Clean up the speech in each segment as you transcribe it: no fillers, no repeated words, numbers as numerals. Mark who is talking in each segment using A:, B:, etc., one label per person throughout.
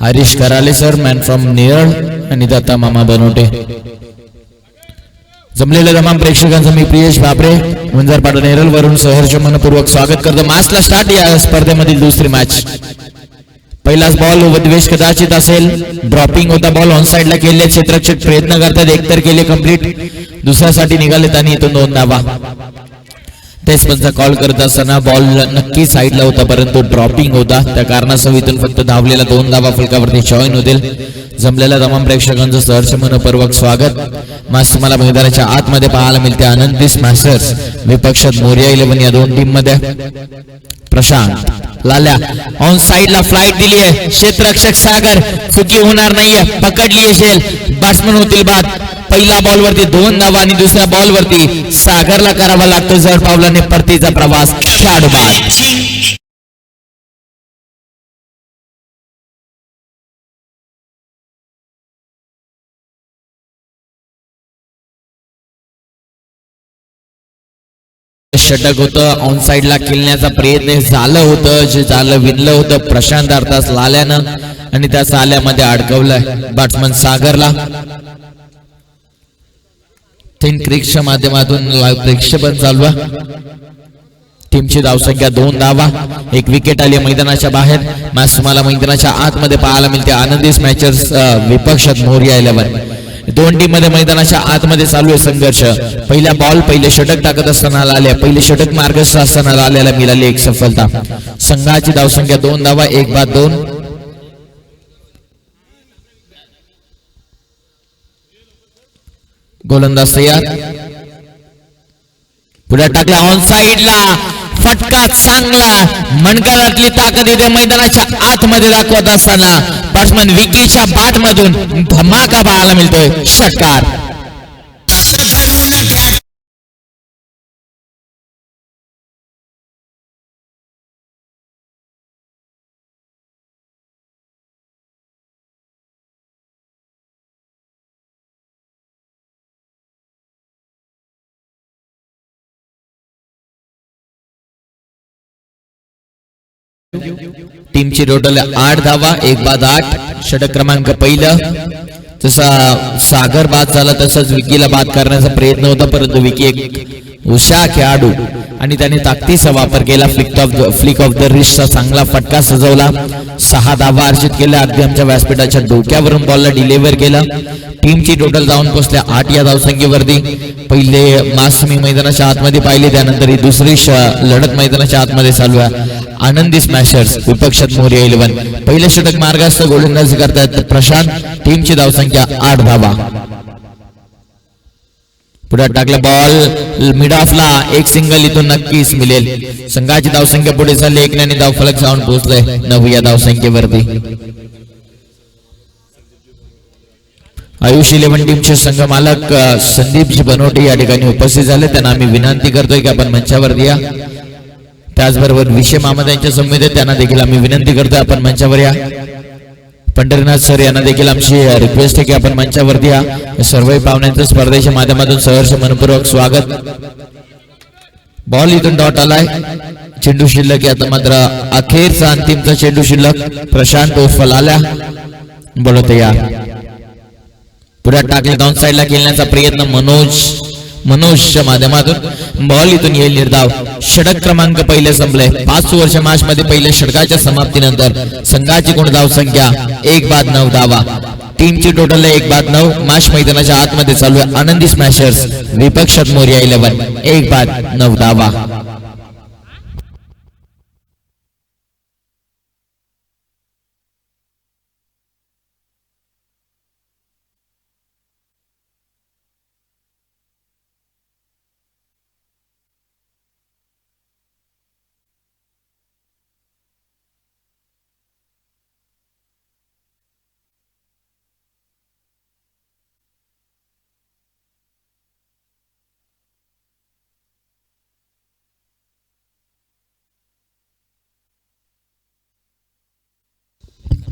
A: हरीश कराले sir, man from Neral, आणि दत्ता मामा बनवटे. जमलेल्या तमाम प्रेक्षकांचं मी प्रियेश बापरे वंजारपाडा नेरळ वरून सहर्ष मनपूर्वक स्वागत करतो. मॅचला स्टार्ट या स्पर्धेमधील दुसरी मॅच. पहिलाच बॉल उद्वेश कदाचित असेल, ड्रॉपिंग होता बॉल ऑन साइडला केले, क्षेत्ररक्षक प्रयत्न करतात, एकतर केले कंप्लीट, दुसऱ्यासाठी निघाले आणि इथून 2 धावा. तेच पंचा कॉल करत असताना बॉल नक्की साईडला होता परंतु ड्रॉपिंग होता, त्या कारणास्तव इथून फक्त धावलेला 2 धावा फलकावरती जॉईन होतील. जमलेल्या तमाम प्रेक्षकांचं सहर्ष मनपूर्वक स्वागत. मॅच तुम्हाला मैदानाच्या आतमध्ये पाहायला मिळते. आनंदी स्मॅशर्स विपक्षात मोरिया 11 या दोन टीम मध्ये. प्रशांत लाल्या ऑन साइडला फ्लाइट दिली आहे, क्षेत्ररक्षक सागर, चुकी होणार नाहीये, पकडली असेल, बॅट्समन होतील बाद. पहिला बॉल वरती 2 धावा आणि दुसऱ्या बॉल वरती सागरला करावा लागतो जड पावलाने परतीचा प्रवास. खेळाडू बाद. षटक होतं, ऑन साइडला खेळण्याचा प्रयत्न झालं होतं, जे झालं विनलं होतं प्रशांत अर्थात लाल्यानं, आणि त्या साल्यामध्ये अडकवलंय बॅट्समन सागरला. 3 क्रिक्सच्या माध्यमातून लाईव्ह प्रक्षेपण चालू आहे. टीमची धावसंख्या 2 धावा, 1 विकेट आली मैदानाच्या बाहेर. मॅच तुम्हाला मैदानाच्या आतमध्ये पाहायला मिळते. आनंदी स्मॅचर्स विपक्षात मोरिया 11. दोन टीम मध्ये मैदानाच्या आतमध्ये चालू आहे संघर्ष. पहिला बॉल पहिले षटक टाकत असताना आले, पहिले षटक मार्गस्थ असताना आल्याला मिळाली एक सफलता. संघाची धावसंख्या 2 धावा, 1 बाद 2. गोलंदाज तयार, पुढे टाकला ऑन साइडला, फटका चांगला, मनगटातली ताकद इथे मैदानाच्या आतमध्ये दाखवत असताना बॅट्समन विकीच्या बाट मधून धमाका पाहायला मिळतोय. षटकार. टीमची टोटल 8 धावा, 1 बाद 8. षटक क्रमांक पहिलं. जसा सागर बाद झाला तसंच विकीला बाद करण्याचा प्रयत्न होता परंतु विकी एक हुशार खेळाडू आणि त्याने ताकदीचा वापर केला. फ्लिक ऑफ द रिस्टचा चांगला फटका सजवला. 6 धावा अर्जित केल्या. अगदी आमच्या व्यासपीठाच्या डोक्यावरून बॉलला डिलिव्हर केला. टीमची टोटल जाऊन पोहोचल्या 8 या धावसंख्येवरती. पहिले मास मी मैदानाच्या आतमध्ये पाहिले, त्यानंतर ही दुसरी लढत मैदानाच्या आतमध्ये चालू आहे. आनंदी स्मॅशर्स विपक्षात मोरिया 11. पहिले षटक मार्गास्थ गोलंदाजी करतायत प्रशांत. टीमची धावसंख्या 8 धावा. पुढे टाकला बॉल मिड ऑफला, एक सिंगल इथून नक्कीच मिळेल. संघाची धावसंख्या पुढे झाली 1 ने धाव फलक जाऊन पोहोचले 9 या धावसंख्येवरती. आयुष 11 टीमचे संघ मालक संदीपजी बनवटे या ठिकाणी उपस्थित झाले. त्यांना आम्ही विनंती करतोय की आपण मंचावर या. त्याचबरोबर विषय मामा यांच्या समिती त्यांना देखील आम्ही विनंती करतोय आपण मंचावर या. पंढरीनाथ सर यांना देखील आमची रिक्वेस्ट आहे की आपण मंचावरती या. सर्व पाहुण्यांचं स्पर्धेच्या माध्यमातून सहर्ष मनपूर्वक स्वागत. बॉल इथून डॉट आलाय. चेंडू शिल्लक आता मात्र अखेरचा अंतिमचा चेंडू शिल्लक. प्रशांत उर्फ लाल्या बोलत या. पुढे टाकले डाऊन साइडला खेळण्याचा प्रयत्न मनोजच्या माध्यमातून. बॉल इथून येईल निर्धाव. षटक क्रमांक पहिले संपले. 5 वर्ष मॅच मध्ये पहिल्या षटकाच्या समाप्तीनंतर संघाची गुण धावसंख्या 1 बाद 9 धावा. टीमची टोटल 1 बाद 9. मॅच मैदानाच्या आतमध्ये चालू आहे. आनंदी स्मॅशर्स विपक्षात मोरिया 11. 1 बाद 9 धावा.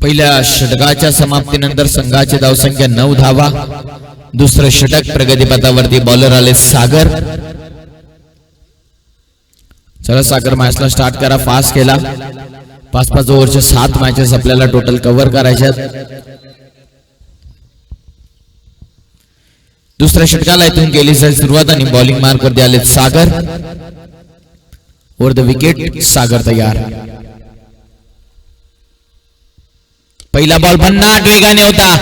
A: पहिल्या षटकाच्या समाप्तीनंतर संघाची धावसंख्या 9 धावा. दुसरं षटक प्रगतीपथावरती. बॉलर आले सागर. चला सागर मॅचला स्टार्ट करा. फास्ट केला. 5-5 ओव्हरच्या 7 मॅचेस आपल्याला टोटल कव्हर करायच्यात. दुसऱ्या षटकाला इथून केली सुरुवात आणि बॉलिंग मार्कवरती आले सागर. ओव्हर द विकेट सागर तयार. पहिला बॉल भन्नाट वेगाने होता,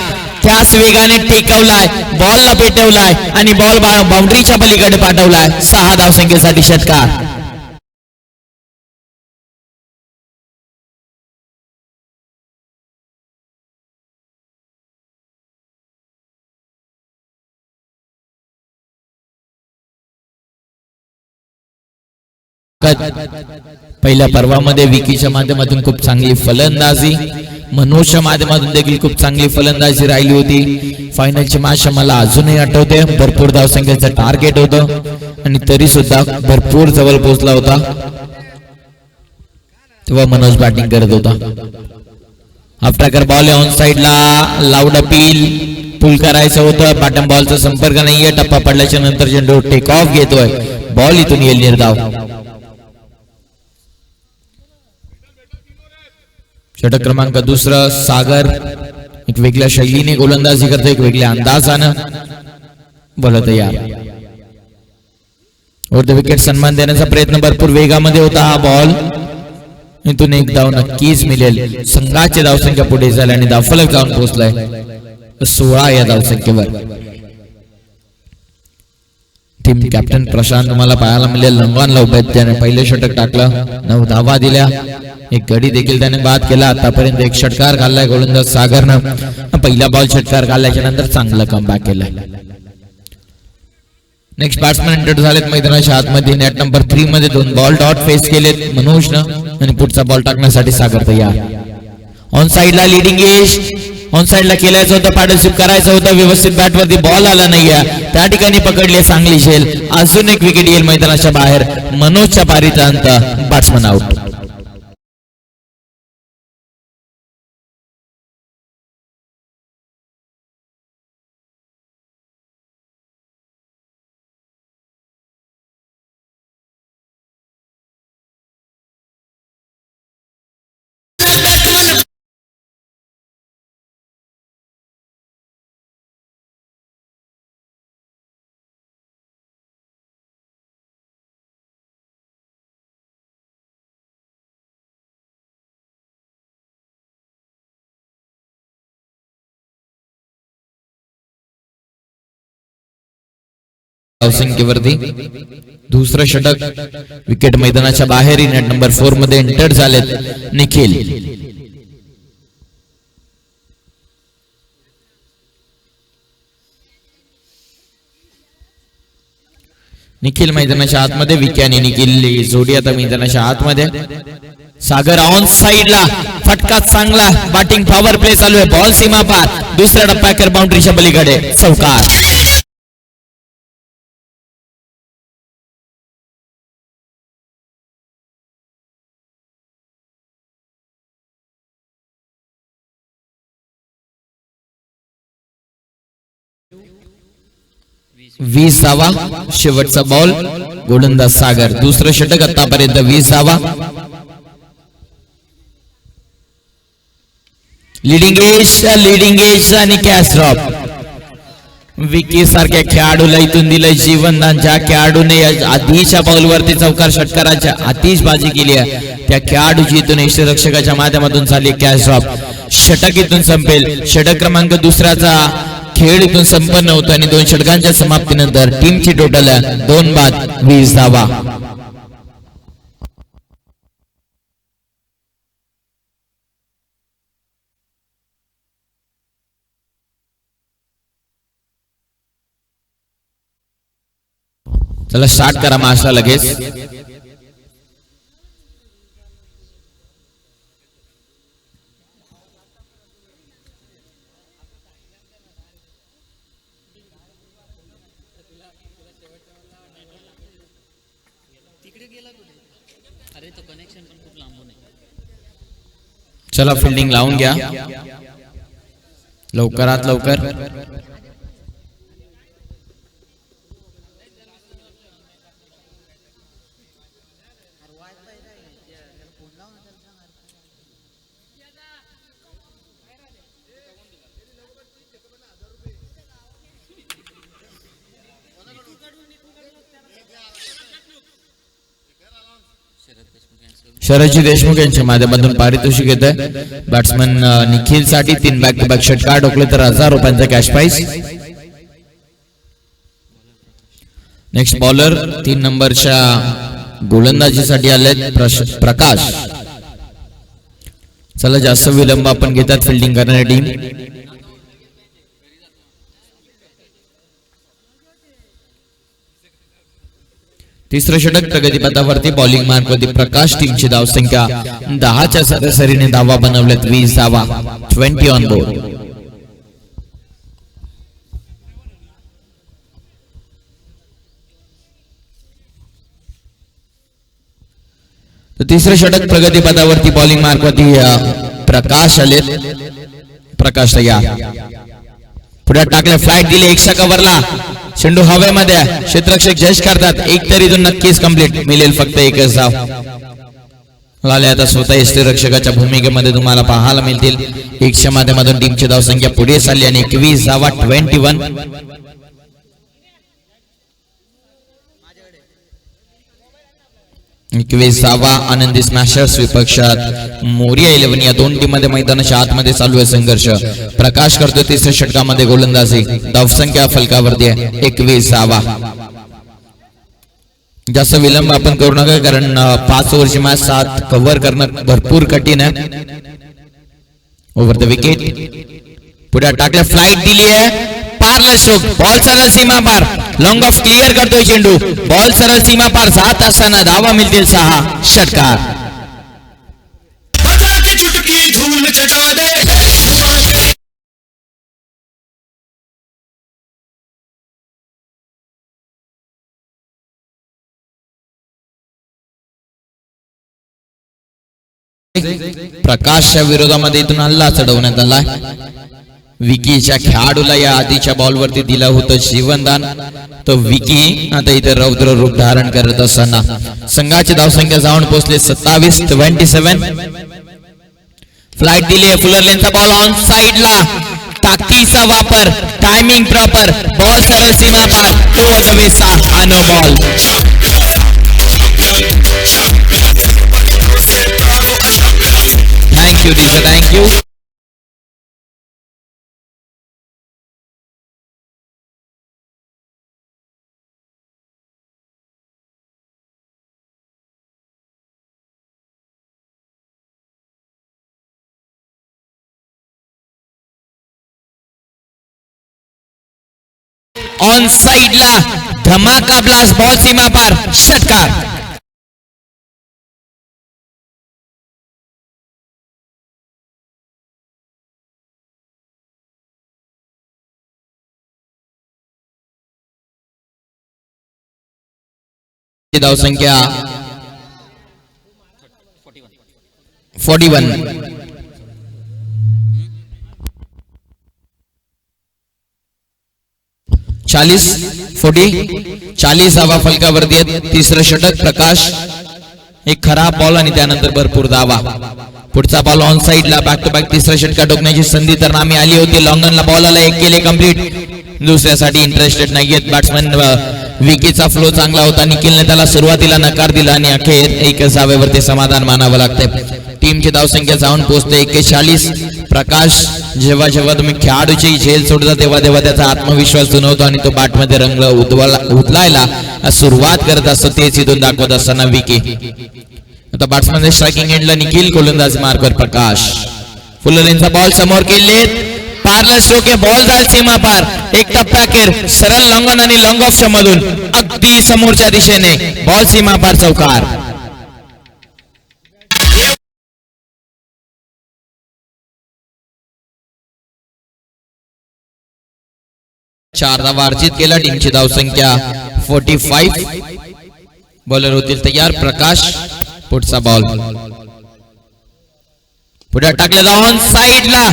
A: त्याच वेगाने टेकवलाय, बॉलला पेटवलाय आणि बॉल बाउंड्रीच्या पलीकडे पाठवलाय. 6 धावसंख्येसाठी षटकार. पहिल्या पर्वामध्ये विकीच्या माध्यमातून खूप चांगली फलंदाजी, मनोजच्या माध्यमातून देखील खूप चांगली फलंदाजी राहिली होती. फायनलची मॅच मला अजूनही आठवते. भरपूर धावसंख्येचं टार्गेट होतं आणि तरी सुद्धा भरपूर जवळ पोहोचला होता. तेव्हा मनोज बॅटिंग करत होता. आफ्टर बॉल ऑन साइडला लाऊड अपील, पुल करायचं होतं. बॅटम बॉलचा संपर्क नाहीये. टप्पा पडल्याच्या नंतर चेंडू टेक ऑफ घेतोय. बॉल इथून येईल निर्धाव. षटक क्रमांक दुसरं सागर एक वेगळ्या शैलीने गोलंदाजी करतो, एक वेगळ्या अंदाजानं बोलत तयार. ओव्हर द विकेट सन्मान देण्याचा प्रयत्न भरपूर वेगामध्ये होता. हा बॉल इथून एक धाव नक्कीच मिळेल. संघाची धावसंख्या पुढे झाली आणि धावफलक जाऊन पोहोचलाय 16 या धावसंख्येवर. टीम कॅप्टन प्रशांत तुम्हाला पाहायला मिळेल लंगवानला उभे. त्याने पहिले षटक टाकलं, 9 धावा दिल्या, एक गडी देखील त्याने बाद केला. आतापर्यंत एक षटकार घाललाय गोलंदाज सागरनं. पहिला बॉल षटकार घालल्याच्या नंतर चांगलं कमबॅक केलंय. नेक्स्ट बॅट्समॅन एंटर झालेत मैदानाच्या आतमध्ये. नेट नंबर 3 मध्ये 2 बॉल डॉट फेस केलेत मनोजनं आणि पुढचा बॉल टाकण्यासाठी सागर तयार. ऑन साइडला लिडिंग एज, ऑन साइडला केलायचं होतं, पार्टनरशिप करायचं होतं. व्यवस्थित बॅटवरती बॉल आला नाहीये, त्या ठिकाणी पकडले चांगली झेल. अजून एक विकेट येईल मैदानाच्या बाहेर. मनोजच्या पारीचा अंत, बॅट्समन आउट. धावसंख्येवरती दुसरं षटक. विकेट मैदानाच्या बाहेर. नेट नंबर 4 मध्ये एंटर झालेत निखिल. निखिल मैदानाच्या आतमध्ये. विकी आणि निखिल जोडी आता मैदानाच्या आतमध्ये. सागर ऑन साइडला, फटका चांगला, बॅटिंग पॉवर प्ले चालू आहे. बॉल सीमा पार, दुसऱ्या टप्प्यावर बाउंड्रीच्या पलीकडे चौकार. वीसावा शेवटचा बॉल गोलंदाज सागर. दुसरं षटक आतापर्यंत 20वा. लिडिंग एज आणि कॅच ड्रॉप. विकी सारख्या खेळाडूला इथून दिलं जीवनदान. ज्या खेळाडूने आधीच्या बॉलवरती चौकार षटकाराच्या आतिषबाजी केली आहे, त्या खेळाडूची इथून यष्टीरक्षकाच्या माध्यमातून झाली कॅच ड्रॉप. षटक इथून संपेल. षटक क्रमांक दुसऱ्याचा खेळ इथून संपन्न होतो आणि 2 षटकांच्या समाप्तीनंतर टीमची टोटल 2 बाद 20 धावा. चला स्टार्ट करा मॅचला लगेच. चला फिल्डिंग लावून घ्या लवकरात लवकर. शरदजी देशमुख यांच्या माध्यमातून पारितोषिक येत आहे. बॅट्समन निखिल साठी 3 बॅक टू बॅक षटकार ठोकले तर 1000 रुपयांचा कॅश प्राइज. नेक्स्ट बॉलर 3 नंबरच्या गोलंदाजीसाठी आले प्रकाश. चला जास्त विलंब आपण घेतात फिल्डिंग करणारी टीम. तिसरं षटक प्रगतीपथावरती बॉलिंग मार्कवरती प्रकाश. टीमची धावसंख्या 10च्या सरासरीने धावा बनवल्यात. 20 धावा, 20 ऑन बोर्ड. तिसरं षटक प्रगतीपथावरती बॉलिंग मार्कवरती प्रकाश आले. प्रकाश तयार. पुढे टाकले, फ्लाइट दिली 100 कव्हरला. चेंडू हवेमध्ये, क्षेत्ररक्षक जज करतात. एक तरी तो नक्कीच कंप्लीट मिळेल. फक्त एकच धाव लाले. आता स्वतः यष्टीरक्षकाच्या भूमिकेमध्ये तुम्हाला पाहायला मिळतील. 100 माध्यमातून टीमची धावसंख्या पुढे चालली आणि 21 धावा, 21. 21 धावा. आनंदी स्मॅशर्स विपक्षात मोरिया 11 या दोन टीम मध्ये मैदानाच्या आतमध्ये चालू आहे संघर्ष. प्रकाश करतोय तिसऱ्या षटकामध्ये गोलंदाजी. धावसंख्या फलकावरती आहे 21 धावा. जास्त विलंब आपण करू नका कारण 5 ओव्हरची मॅच 7 कव्हर करणं भरपूर कठीण आहे. Over the wicket. पुढे टाकले, फ्लाइट दिली आहे. पारला स्ट्रोक. बॉल सरळ सीमा पार. लॉंग ऑफ क्लिअर करतोय चेंडू. बॉल सरळ सीमा पार जात असताना धावा मिळतील 6. षटकार. प्रकाशच्या विरोधामध्ये इथून हल्ला चढवण्यात आला. विकीच्या खेळाडूला या आधीच्या बॉलवरती दिलं होतं जीवनदान. तो विकी आता इथे रौद्र रूप धारण करत असताना संघाची धावसंख्या जाऊन पोहोचले 27-27. फ्लाइट दिली आहे. फुलर लेनचा बॉल ऑन साइडला. ताकदीचा वापर. Timing proper. बॉल सरळ सीमा पार. No ball. Thank you teacher, thank you. On साइडला धमाका ब्लास्ट. बॉल सीमा पार. षटकार. धावसंख्या 41. 40 धावा फलकावरती आहेत. तिसरं षटक प्रकाश. एक खराब बॉल आणि त्यानंतर भरपूर धावा. पुढचा बॉल ऑन साइडला. बॅक टू बॅक तिसरा षटका ठोकण्याची संधी तर नामी आली होती. लॉंगनला बॉल आला. 1 केले कंप्लीट. दुसऱ्यासाठी इंटरेस्टेड नाहीयेत बॅट्समन. विकीचा फ्लो चांगला होता. निखिलने त्याला सुरुवातीला नकार दिला आणि अखेर 1 धावेवरती समाधान मानावं लागतंय. टीमची धावसंख्या जाऊन पोहोचते 41. प्रकाश जेव्हा जेव्हा तुम्ही खेळाडूची झेल सोडता तेव्हा तेव्हा त्याचा आत्मविश्वास जुनवतो आणि तो बॅटमध्ये रंग उधलायला सुरुवात करत असतो. तेच इथून दाखवत असताना विकी. आता बॅट्समन स्ट्रायकिंग एंडला निखिल. गोलंदाज मार्कवर प्रकाश. फुलरेंचा बॉल समोर केलेत. पारला स्ट्रोक. बॉल जाईल सीमा पार. एक टप्पा अखेर सरळ लॉंगन आणि लॉंग ऑफच्या मधून अगदी समोरच्या दिशेने बॉल सीमा पार. चौकार. चार धावा अर्जित केला. टीमची धावसंख्या 45. बॉलर होतील तयार. प्रकाश. पुढचा बॉल पुढे टाकलेला ऑन साइडला.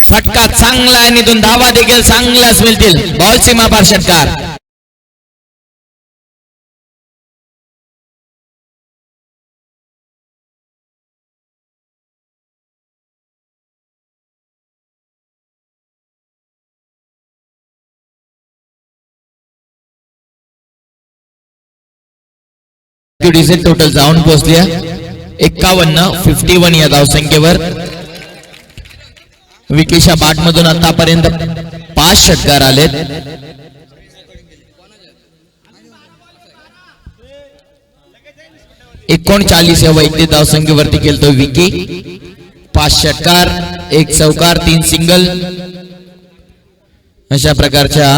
A: फटका चांगला आणि 2 धावा देखील चांगल्याच मिळतील. बॉल सीमा पार. षटकार. टोटल जाऊन पोहोचली. 51 या धावसंख्येवर विकीच्या बॅट मधून आतापर्यंत 5 षटकार आलेत. एकोणचाळीस या वैयक्तिक धावसंख्येवरती खेळतोय विकी. 5 षटकार, 1 चौकार, 3 सिंगल अशा प्रकारच्या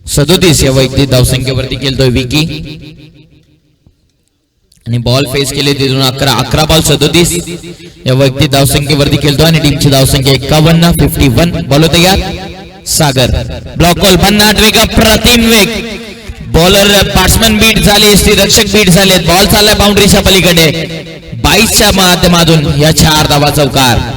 A: सदोतीस या वैयक्तिक धावसंख्येवरती खेळतोय विकी आणि बॉल फेस केले तिथून 11 बॉल 37 या वैयक्तिक धावसंख्येवरती खेळतोय आणि टीमची धावसंख्या 51 बॉल तयार. सागर ब्लॉक बॉल भन्नाट वेग, अप्रतिम वेग. बॉलर बॅट्समन बीट झाले, रक्षक बीट झाले. बॉल चाललाय बाउंड्रीच्या पलीकडे. 22च्या माध्यमातून या 4 धावा चौकार.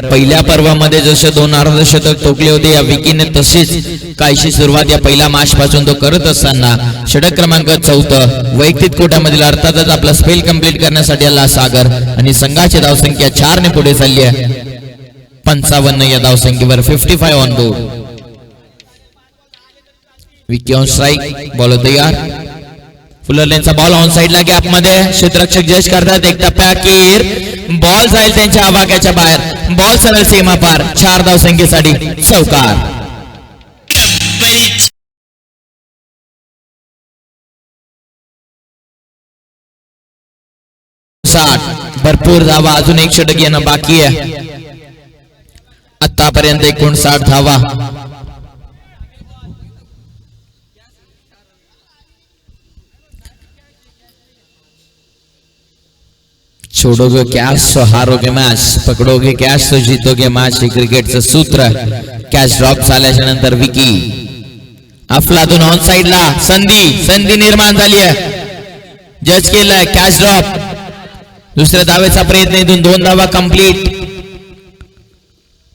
A: पहिल्या पर्वामध्ये जसे 2 अर्धशतक ठोकले होते या विकीने, तशीच काहीशी सुरुवात या पहिल्या मॅच पासून तो करत असताना षटक क्रमांक 4 वैयक्तिक कोट्यामधील अर्थातच आपला स्पेल कंप्लीट करण्यासाठी आला सागर आणि संघाची धावसंख्या 4 ने पुढे चालली आहे. 55 या धावसंख्येवर 55 on board. Vicky on strike, ball तयार. फुलर लेनचा बॉल ऑन साइडला गॅप मध्ये क्षेत्ररक्षक जज करतात. एक टप्प्याकीर बॉल जाईल त्यांच्या आवाक्याच्या बाहेर. बॉल सरळ सीमा पार. 4 धावसंख्येसाठी चौकार. 60 भरपूर धावा, अजून 1 षटक येणं बाकी आहे. आतापर्यंत 59 धावा. छोड़ोगे कैश तो हारोगे मैच, पकडोगे कॅश तो जीतोगे मैच. हे क्रिकेटचं सूत्र. कॅच ड्रॉप झाल्याच्या नंतर विकी अफलातून ऑन साइडला संधी निर्माण झाली आहे. जज केलंय कॅच ड्रॉप. दुसऱ्या धावेचा प्रयत्न, इथून 2 धावा कंप्लीट.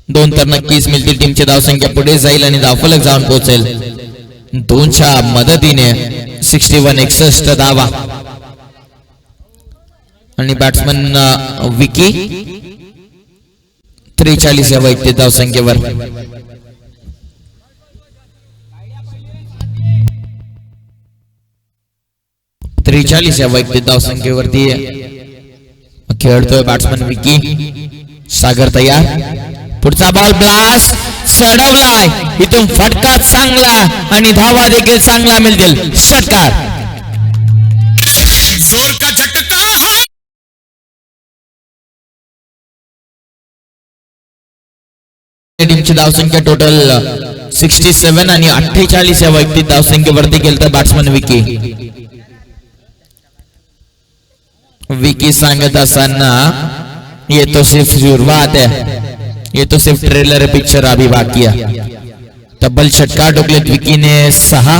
A: 2 तर नक्कीच मिळतील. टीमची धावसंख्या पुढे जाईल आणि धावफलक जाऊन पोहोचेल. 2च्या मदतीने 61 धावा आणि बॅट्समन विकी 43 या वैयक्तिक धावसंख्येवर. या वैयक्तिक धावसंख्येवरती खेळतोय बॅट्समन विकी. सागर तयार. पुढचा बॉल ब्लास्ट चढवलाय, इथून फटका चांगला आणि धावा देखील चांगला मिळतील. षटकार. जोर का झटका. टीमची धावसंख्या टोटल 67 आणि 48 या वैयक्तिक धावसंख्येवरती खेळतं बॅट्समन विकी सांगत असताना ये तो सिर्फ शुरुआत है, ये तो सिर्फ ट्रेलर है, पिक्चर अभी बाकी है. तब्बल षटकार ठोकलेत विकीने 6.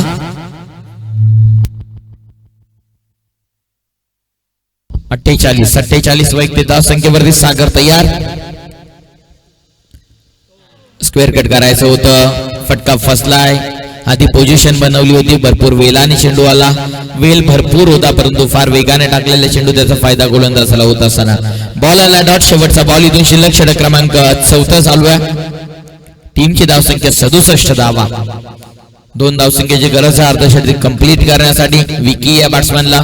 A: 48 वैयक्तिक धावसंख्येवरती सागर तयार. स्क्वेअर कट करायचं होतं, फटका फसलाय. आधी पोझिशन बनवली होती, भरपूर वेलाने चेंडू आला. वेल भरपूर होता परंतु फार वेगाने टाकलेला चेंडू त्याचा फायदा गोलंदाजाला होत असताना बॉल आला डॉट. शेवटचा बॉल, इथून शिल्लक षटक क्रमांक 4 चालू आहे. टीमची धावसंख्या 67 धावा. 2 धावसंख्येची गरज आहे अर्धशतक कंप्लीट करण्यासाठी विकी या बॅट्समॅनला.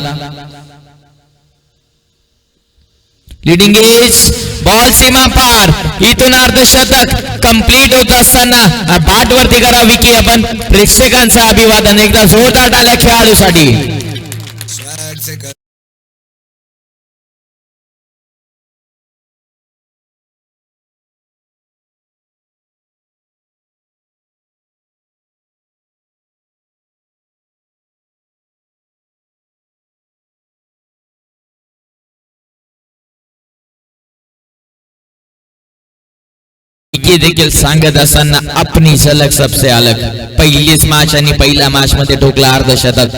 A: लीडिंग एज, बॉल सीमा पार, इथून अर्धशतक कंप्लीट होत असताना बॅट वरती करा विकी. आपण प्रेक्षकांचं अभिवादन एकदा जोरदार टाळ्या खेळाडूसाठी. विकी देखील सांगत असताना अपनी झलक सबसे अलग. पहिलीच मॅच आणि पहिल्या मॅच मध्ये ठोकला अर्धशतक.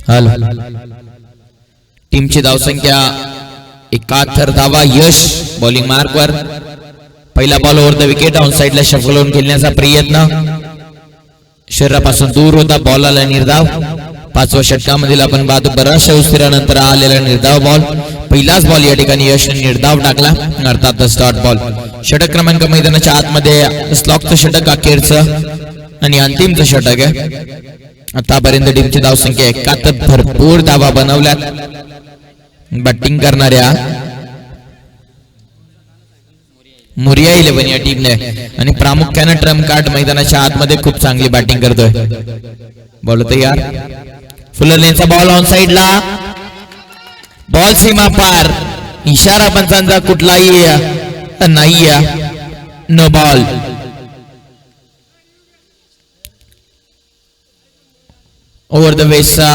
A: हॅलो. टीमची धावसंख्या 71 धावा. यश बॉलिंग मार्कवर. पहिला ball over the wicket on साइडला शफल होऊन खेळण्याचा प्रयत्न शरीरापासून दूर होता. बॉल आला निर्धाव. 5व्या षटकामधील आपण बऱ्याचशा उशिरानंतर आलेला निर्धाव बॉल. पहिलाच बॉल या ठिकाणी यश निर्धाव टाकला अर्थात स्टॉट बॉल. षटक क्रमांक मैदानाच्या आतमध्ये स्लॉकचं षटक अखेरचं आणि अंतिमचं षटक आहे. आतापर्यंत टीमची धावसंख्या 71. भरपूर धावा बनवल्यात बॅटिंग करणाऱ्या मोरिया 11 या टीमने आणि प्रामुख्याने ट्रम्प कार्ड मैदानाच्या आतमध्ये खूप चांगली बॅटिंग करतोय. बॉल तयार. फुलर लेनचा बॉल ऑन साइडला. बॉल सीमा पार. इशारा पंचांचा कुठलाही नाही. No ball. ओव्हर द वेसा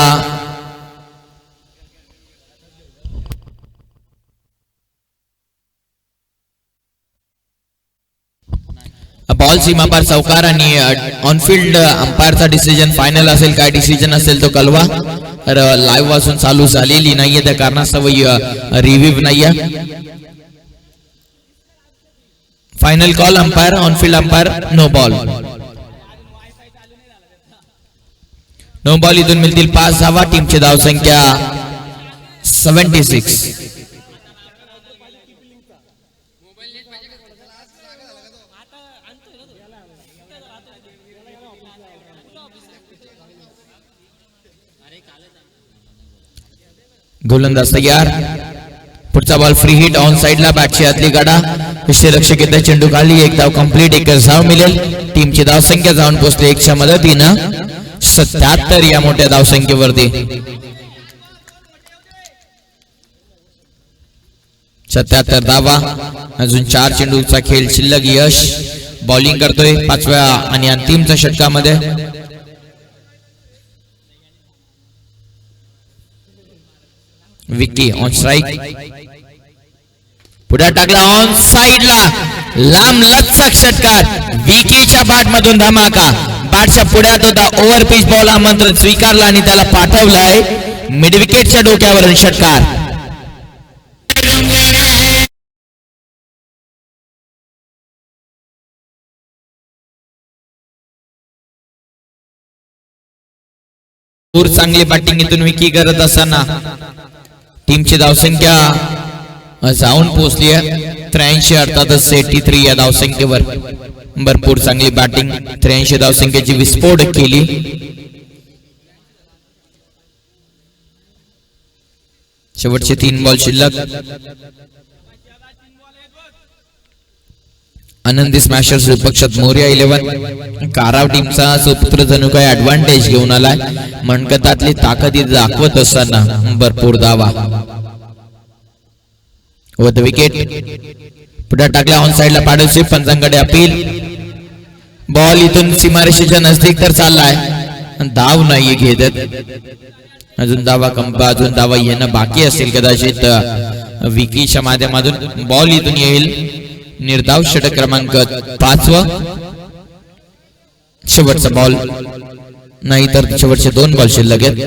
A: बॉल सीमा पार चौकार आणि ऑनफिल्ड अंपायरचा डिसिजन फायनल असेल. काय डिसिजन असेल तो कळवा. लाईव्ह वाजून चालू झालेली नाहीये त्या कारणास्तव रिव्ह्यू नाहीये. Final call umpire on field umpire no ball. No ball. इथून मिळतील 5 धावा. टीमची धावसंख्या 76. गोलंदाज तयार. पुढचा बॉल फ्री हिट ऑन साइडला. बॅटची आतली गाडा. विषयरक्षक येत्या चेंडू खाली. एक धाव कंप्लीट. एक धाव मिळेल. टीमची धावसंख्या जाऊन पोहोचली 1च्या मदतीनं 77 या मोठ्या धावसंख्येवरती. 77 धावा. अजून 4 चेंडूचा खेळ शिल्लक. यश बॉलिंग करतोय 5व्या आणि अंतिमच्या षटकामध्ये. Vicky on strike. पुढे टाकला ऑन साइडला. लांब लचक षटकार. विकीच्या बॅट मधून धमाका. बॅटच्या पुढ्यात होता. ओव्हर पिच बॉल आमंत्रण स्वीकारला आणि त्याला पाठवलाय मिड विकेटच्या डोक्यावरून षटकार. चांगली बॅटिंग इथून विकी करत असताना टीमची धावसंख्या जाऊन पोहोचली आहे 83. अर्थातच 83 या धावसंख्येवर. भरपूर चांगली बॅटिंग. 83 धावसंख्येची विस्फोट केली. शेवटचे 3 बॉल शिल्लक. आनंदी स्मॅशर्स विपक्षात मोरिया 11. काराव टीमचा सुपुत्र जणू काय ऍडव्हान्टेज घेऊन आलाय. मनकतातली ताकद दाखवत असताना भरपूर धावा. व द विकेट. पुढे टाकला ऑन साइडला. पाडोशी पंचांकडे अपील. बॉल इथून सीमारेषेच्या नजदीक तर चाललाय. धाव नाही घेत. अजून धावा येणं बाकी असेल कदाचित विकीच्या माध्यमातून. बॉल इथून येईल. निर्धाव. षटक क्रमांक 5. शेवटचा बॉल नाही तर शेवटचे 2 बॉल शिल्लक आहेत.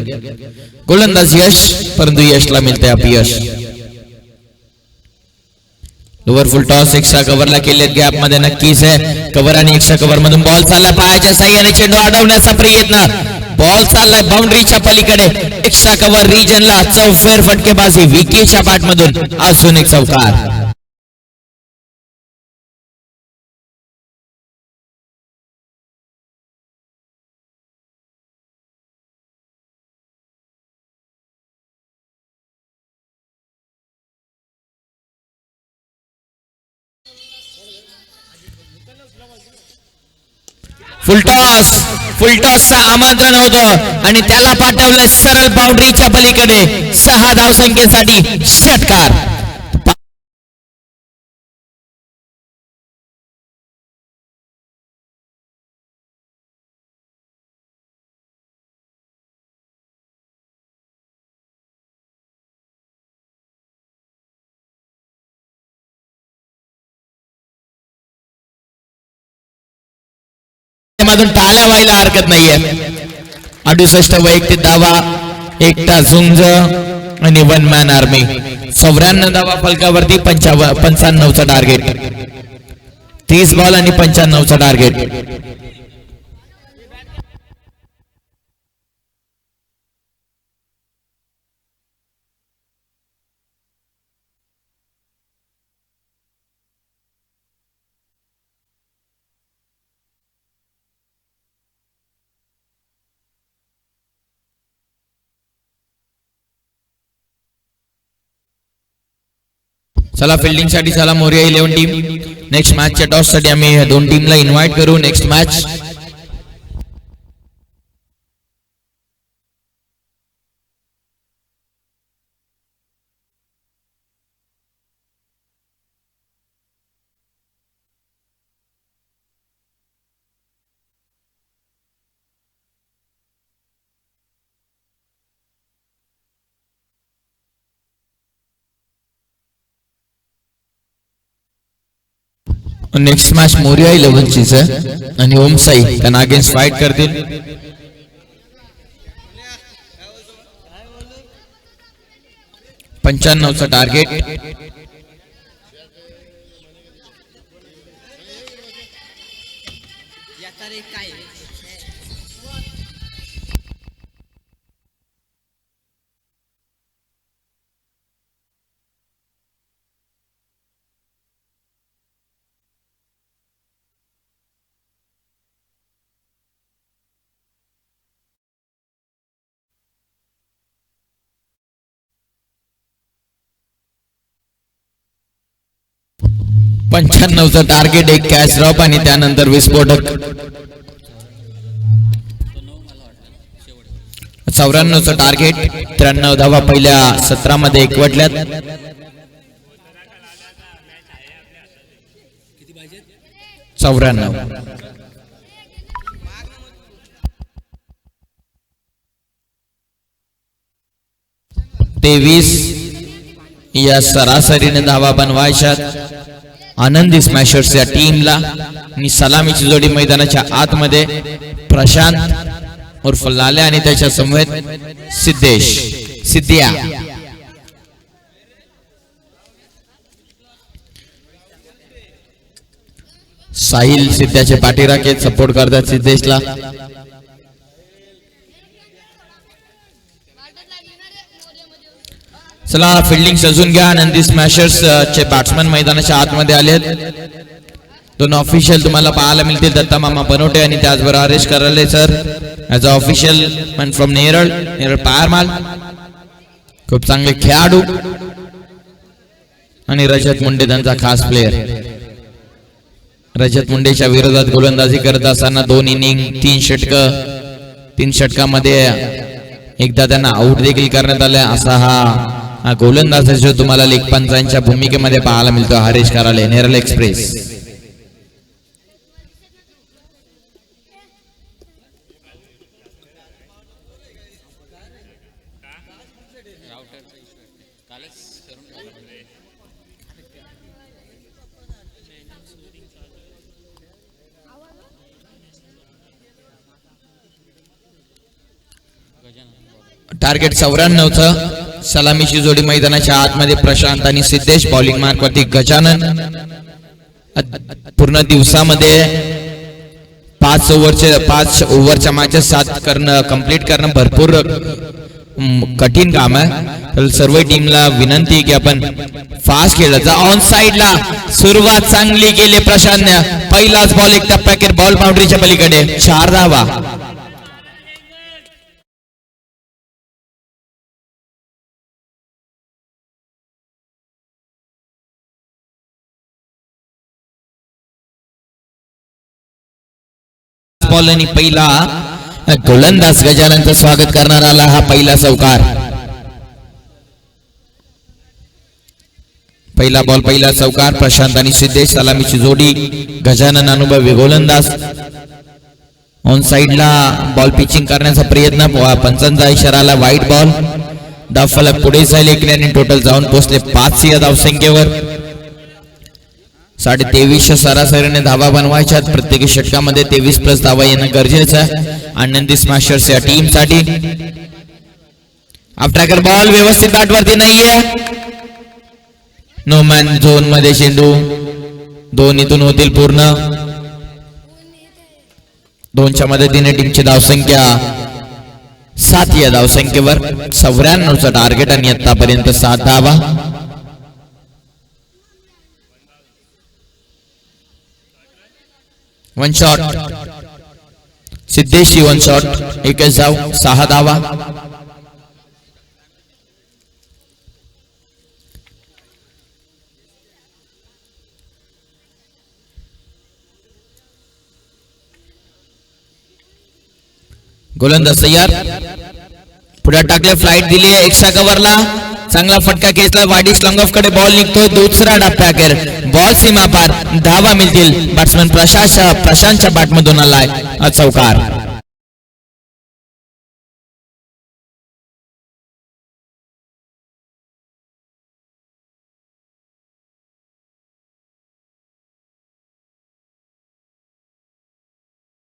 A: गोलंदाज यश. परंतु यशला मिळते अपयश. लोअर फुल टॉस. एक्स्ट्रा कव्हरला केलेत. गॅप मध्ये नक्कीच आहे कव्हर आणि एक्स्ट्रा कव्हर मधून बॉल चालला. पायाच्या साह्याने चेंडू अडवण्याचा प्रयत्न. बॉल चाललाय बाउंड्रीच्या पलीकडे. एक्स्ट्रा कव्हर रिजनला. चौफेर फटकेबाजी विकीच्या बॅट मधून. अजून एक चौकार. फुलटॉसचं आमंत्रण होतं आणि त्याला पाठवलं सरळ बाउंड्रीच्या पलीकडे. 6 धावसंख्येसाठी षटकार. टाळ्या व्हायला हरकत नाहीये. 68 वैयक्तिक धावा एकटा झुंज आणि वन मॅन आर्मी. 94 धावा फलकावरती, 95चं टार्गेट. 30 बॉल आणि 95चं टार्गेट. चला फिल्डिंग साठी चला मोरिया 11 टीम. नेक्स्ट मॅचच्या टॉस साठी आम्ही दोन टीमला इन्व्हाइट करू. Next match next match Moriya 11 चीच आहे आणि ओम साई त्यांना अगेन्स्ट फाईट करतील. चं टार्गेट. चं टार्गेट. एक कॅच ड्रॉप आणि त्यानंतर विस्फोटक. 94चं टार्गेट. 93 धावा पहिल्या 17 मध्ये एकवटल्यात. 94. या सरासरीने धावा बनवायच्यात आनंदी स्मॅशर्स या टीमला. आणि सलामीची जोडी मैदानाच्या आतमध्ये प्रशांत उर्फ लाल्या आणि त्याच्या समवेत सिद्धिया. साहिल सिद्ध्याचे पाठीराखे सपोर्ट करतात सिद्धेशला. चला फिल्डिंग सजून घ्या. आनंदी स्मॅशर्स चे बॅट्समन मैदानाच्या आतमध्ये आलेत. दोन ऑफिशियल तुम्हाला पाहायला मिळतील, दत्ता मामा बनोटे आणि त्याचबरोबर Haresh Karale sir as a official man from Neral Piramal. खूप चांगले खेळाडू आणि रजत मुंडे त्यांचा खास प्लेयर. रजत मुंडेच्या विरोधात गोलंदाजी करत असताना 2 इनिंग 3 षटकामध्ये एकदा त्यांना आउट देखील करण्यात आले. असा हा गोलंदाज जो तुम्हाला लेखपंचांच्या भूमिकेमध्ये पाहायला मिळतो हरेश कराले नेरळ एक्सप्रेस. टार्गेट 94चं. सलामीची जोडी मैदानाच्या आतमध्ये प्रशांत आणि सिद्धेश. बॉलिंग मार्क वरती गजानन. पूर्ण दिवसामध्ये 5 ओव्हरच्या मॅचेस 7 करणं कंप्लीट करणं भरपूर कठीण काम आहे. तर सर्व टीमला विनंती आहे की आपण फास्ट खेळलं जा. ऑन साइडला सुरुवात चांगली केली प्रशांतने. पहिलाच बॉल एक टप्प्याखेर बॉल बाउंड्रीच्या पलीकडे. 4 धावा. बॉल आणि पहिला गोलंदाज गजाननचं स्वागत करणार आला हा पहिला चौकार. पहिला बॉल पहिला चौकार. प्रशांत आणि सिद्धेश सलामीची जोडी. गजानन अनुभवी गोलंदाज. ऑन साइडला बॉल पिचिंग करण्याचा प्रयत्न. पंचांचा इशारा आला. वाईट बॉल. धावफलक पुढे जाईल एकल्याने. टोटल जाऊन पोहोचले 5 या धावसंख्येवर. 2350 सरासरीने धावा बनवायच्यात. प्रत्येक षटकामध्ये 23+ धावा येणं गरजेचं आहे आनंदी स्मॅशर्स या टीम साठी. आफ्टर बॉल व्यवस्थित बॅट वरती नाहीये. नो मॅन झोन मध्ये चेंडू. दोन्हीतून होतील पूर्ण. 2च्या मदतीने टीमची धावसंख्या 7 या धावसंख्येवर. 94चं टार्गेट आणि आतापर्यंत 7 धावा. One shot. सिद्धेशची वन शॉट. एकच धाव 6 धावा. गोलंदाज तयार. पुढे टाकले. फ्लाइट दिली आहे एक्स्ट्रा कव्हरला. चांगला फटका खेचला. वाडिस लॉंग ऑफ कडे बॉल निघतोय. दुसरा डप्प्याखेर बॉल सीमा पार. धावा मिळतील. बॅट्समन प्रशांतच्या बॅटमधून आलाय चौकार.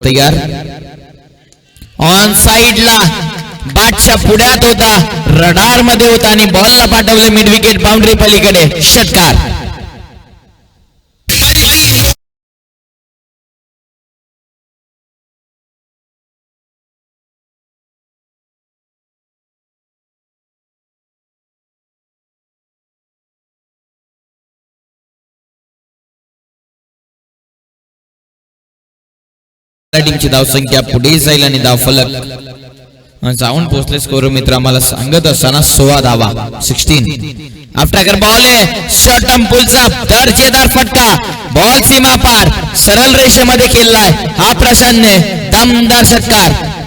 A: तयार. ऑन साइडला बॅटच्या पुढ्यात होता. रडार मध्ये होता आणि बॉलला पाठवले मिड विकेट बाउंड्री पलीकडे. षटकार. टीमची धावसंख्या पुढे जाईल आणि धावफलक जाऊन पोहोचले. स्कोर मित्र आम्हाला सांगत असताना 16 धावा. 16. आफ्टर बॉल आहे. शॉर्ट टर्म पुलचा दर्जेदार फटका. बॉल सीमा पार सरळ रेषेमध्ये खेळलाय हा प्रशांतने. दमदार षटकार.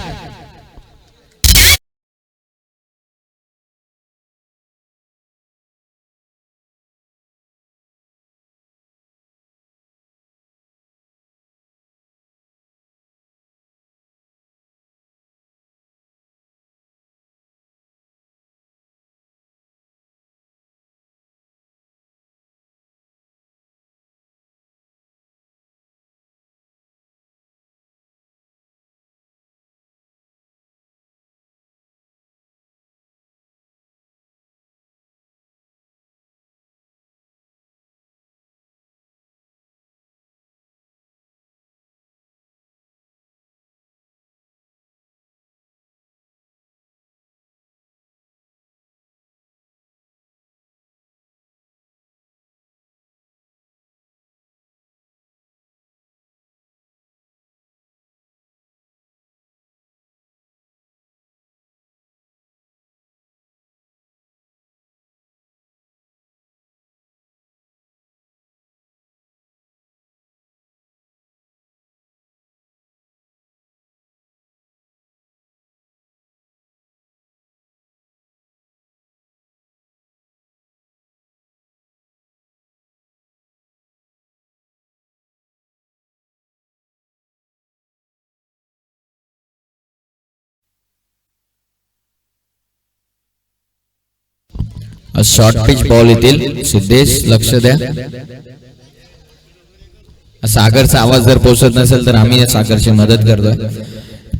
A: शॉर्ट पिच बॉल येतील. सिद्धेश लक्ष द्या. सागरचा आवाज जर पोहोचत नसेल तर आम्ही सागरची मदत करतोय.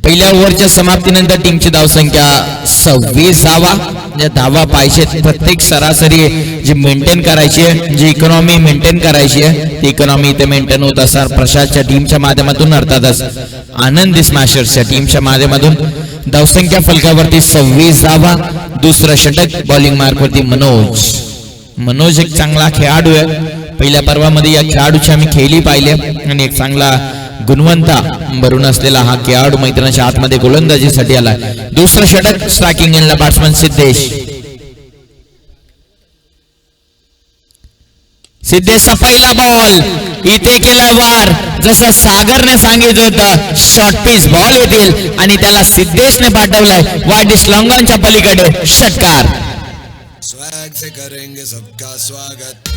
A: पहिल्या ओव्हरच्या समाप्तीनंतर टीमची धावसंख्या 26 धावा. या धावा पाहिजे प्रत्येक सरासरी जी मेंटेन करायची आहे, जी इकॉनॉमी मेंटेन करायची आहे, ती इकॉनॉमी इथे मेंटेन होत असणार प्रशासच्या टीमच्या माध्यमातून, अर्थातच आनंदी स्मॅशर्सच्या टीमच्या माध्यमातून. धावसंख्या फलकावरती 26 धावा. दुसरं षटक बॉलिंग मार्कवरती मनोज एक चांगला खेळाडू आहे. पहिल्या पर्वामध्ये या खेळाडूची आम्ही खेळी पाहिले आणि एक चांगला गुणवंता भरून असलेला हा खेळाडू मैदानाच्या आतमध्ये गोलंदाजीसाठी आला. दुसरं षटक स्ट्रायकिंग एंडला बॅट्समन सिद्धेशचा पहिला बॉल इथे केला वार. जसं सागरने सांगितलं होतं शॉर्ट पिच बॉल येतील आणि त्याला सिद्धेशने पाठवलाय वाडिस लॉंगॉनच्या पलीकडे. षटकार.
B: स्वैग से करेंगे सबका स्वागत.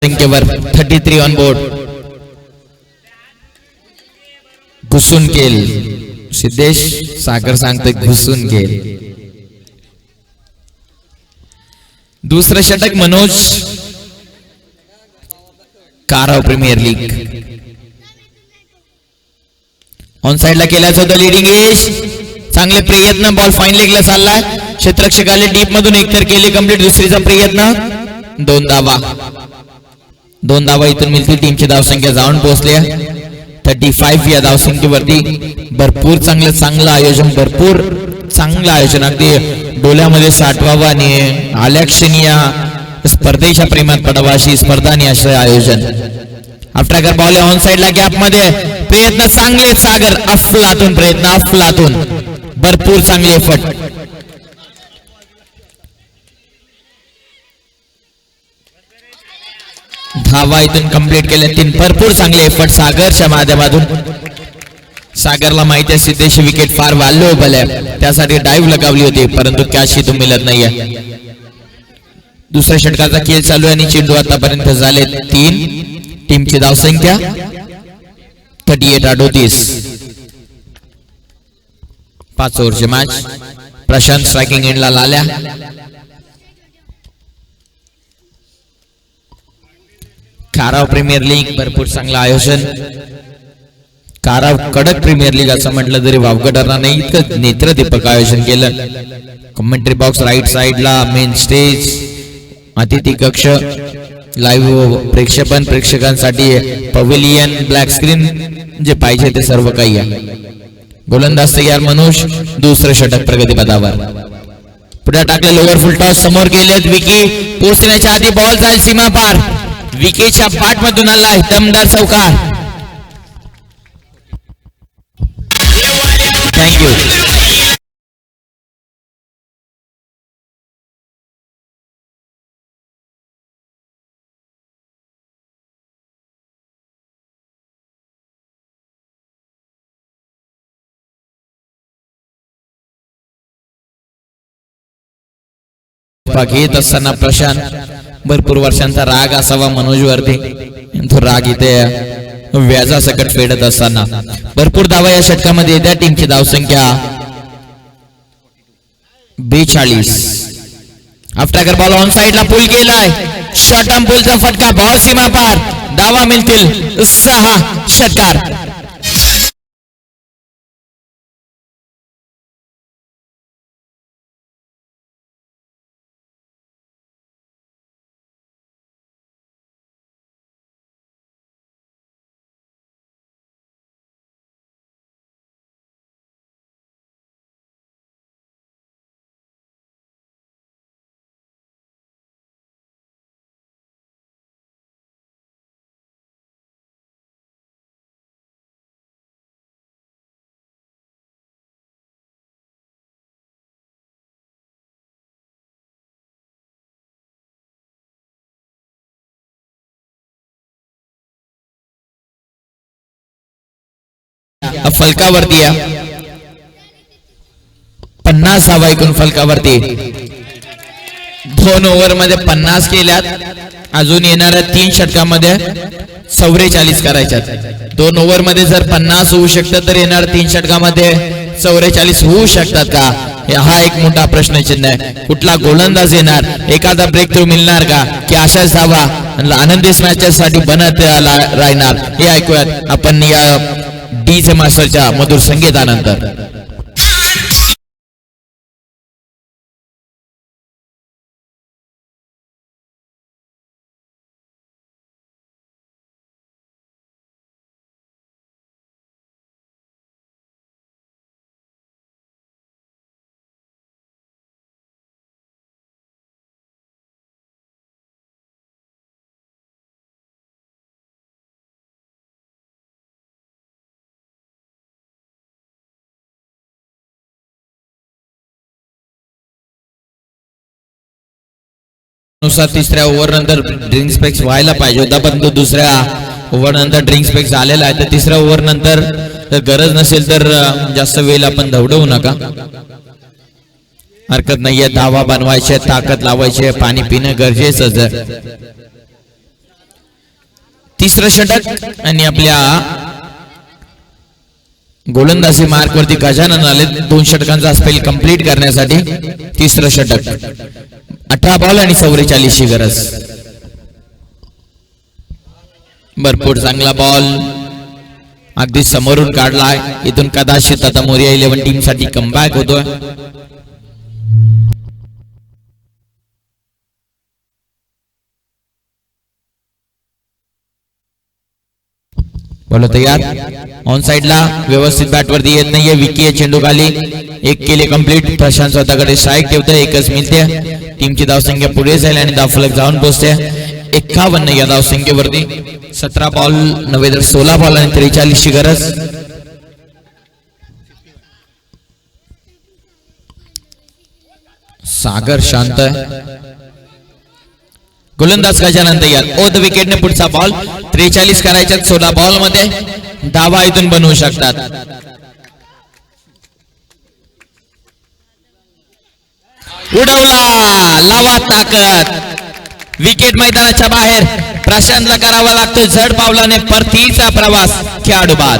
A: संख्येवर 33 ऑन बोर्ड. घुसून केल. सिद्धेश सागर सांगतोय घुसून केल. दुसरं षटक मनोज, काराव प्रीमियर लीग. ऑन साइडला केल्याचं होतं लिडिंग एज. चांगले प्रयत्न, बॉल फाईन लेगला चाललाय. क्षेत्ररक्षक आले डीप मधून, एकतर केली कंप्लीट. दुसरीचा प्रयत्न, 2 धावा. 2 धावा इथून मिळतील. टीमची धावसंख्या जाऊन पोहोचल्या 35 या धावसंख्येवरती. भरपूर चांगलं आयोजन, भरपूर चांगलं आयोजन. अगदी डोल्यामध्ये साठवावं आणि आल्या क्षणी या स्पर्धेच्या प्रेमात पडावा अशी स्पर्धा आणि असं आयोजन. आफ्टर बॉल ऑन साइडला गॅप मध्ये प्रयत्न चांगले. सागर अफलातून प्रयत्न, अफलातून भरपूर चांगले एफर्ट. धावा इथून कंप्लीट केले 3. भरपूर चांगले एफर्ट सागरच्या माध्यमातून. सागरला माहिती आहे सिद्धेश विकेट फार व्हॅल्युएबल आहे, त्यासाठी डाईव्ह लगावली होती, परंतु कॅच इथून मिळत नाहीये. दुसऱ्या षटकाचा खेळ चालू आहे आणि चेंडू आतापर्यंत झाले 3. टीमची धावसंख्या 38-38. 5 ओव्हरचे मॅच. प्रशांत स्ट्रायकिंग एंडला लाल्या. काराव प्रीमियर लीग भरपूर चांगलं आयोजन. काराव कडक प्रीमियर लीग असं म्हटलं तरी वावगं ठरणार नाही, इतकं नेत्रदीपक आयोजन केलं. कमेंट्री बॉक्स राईट साइडला, मेन स्टेज, अतिथी कक्ष, लाईव्ह प्रेक्षेपण, प्रेक्षकांसाठी पवेलियन, ब्लॅक स्क्रीन, जे पाहिजे ते सर्व काही आहे. गोलंदाज तयार मनोज. दुसरं षटक प्रगतीपथावर. पुढे टाकले लोअर फुल टॉस, समोर गेलेत. विकी पोहोचण्याच्या आधी बॉल जाईल सीमा पार. विकेच्या पाठ मधून आलाय दमदार चौकार. थँक्यू. घेत असताना प्रशांत, भरपूर वर्षांचा राग असावा मनोजवरती, तो राग इथे व्याजासकट फेडत असताना. भरपूर धावा या षटकामध्ये येत्या. टीमची धावसंख्या 42. आफ्टर बॉल ऑन साइडला पुल केलाय. शॉर्ट टर्म पुलचा फटका, बॉल सीमा पार. धावा मिळतील 6. षटकार. फलकावरती 50 धावा ऐकून फलकावरती. 2 ओव्हर मध्ये 50 केल्यात. अजून येणाऱ्या 3 षटकामध्ये 44 करायच्यात. 2 ओव्हर मध्ये जर 50 होऊ शकतात तर येणाऱ्या 3 षटकामध्ये 44 होऊ शकतात का, हा एक मोठा प्रश्नचिन्ह आहे. कुठला गोलंदाज येणार, एखादा ब्रेक थ्रू मिळणार का, की अशाच धावा आनंदी मॅचेस साठी बनत राहणार, हे ऐकूयात आपण या डीजे मास्टरच्या मधुर संगीतानंतर. नुसार तिसऱ्या ओव्हर नंतर ड्रिंक्स पेक्स व्हायला पाहिजे होता, परंतु दुसऱ्या ओव्हर नंतर ड्रिंक्स पेक्स आलेला आहे. तर तिसऱ्या ओव्हर नंतर जर गरज नसेल तर जास्त वेळ आपण दौडवू नका, हरकत नाहीये. धावा बनवायचे, ताकद लावायचे, पाणी पिणं गरजेचंच आहे. तिसरं षटक आणि आपल्या गोलंदाजी मार्क वरती गजानन आले 2 षटकांचा स्पेल कंप्लीट करण्यासाठी. तिसरं षटक. 18 बॉल आणि 44 ची गरज. भरपूर चांगला बॉल अगदी समोरून काढलाय. इथून कदाचित आता मोरिया 11 टीम साठी कमबॅक होतोय. बोलो तयार. ऑन साइडला व्यवस्थित बॅट वरती येत नाहीये. विकी चेंडू खाली. एक केले कंप्लीट. प्रशांत स्वतःकडे स्ट्राईक ठेवतोय. एकच मिळते. टीमची धावसंख्या पुढे जाईल आणि धावफलक जाऊन पोहोचते 51 या धावसंख्येवरती. 17 बॉल नव्हे तर 16 बॉल आणि 43 ची गरज. सागर शांत. गोलंदाज गजानन तयार. ओद विकेटने पुढचा बॉल. 43 करायच्या 16 बॉल मध्ये. धावा इथून बनवू शकतात. उडवला. लावा ताकद. विकेट मैदानाच्या बाहेर. प्रशांतला करावा लागतो जड पावलाने परतीचा प्रवास. खेळाडू बाद.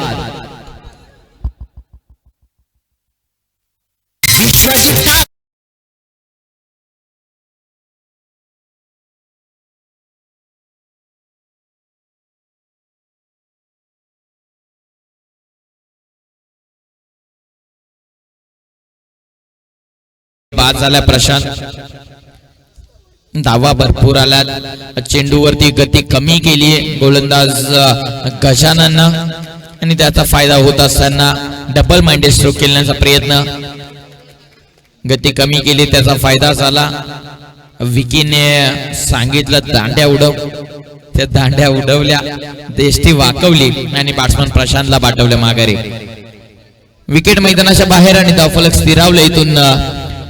A: बाद झाला प्रशांत. धावा भरपूर आल्यात. चेंडूवरती गती कमी केली गोलंदाज गजानन आणि त्याचा फायदा होत असताना डबल माइंडेड स्ट्रोक खेळण्याचा प्रयत्न. गती कमी केली त्याचा फायदा झाला. विकीने सांगितलं दांड्या उडव. त्या दांड्या उडवल्या. देष्टी वाकवली आणि बॅट्समन प्रशांतला पाठवलं माघारी. विकेट मैदानाच्या बाहेर आणि धावफलक स्थिरावलं इथून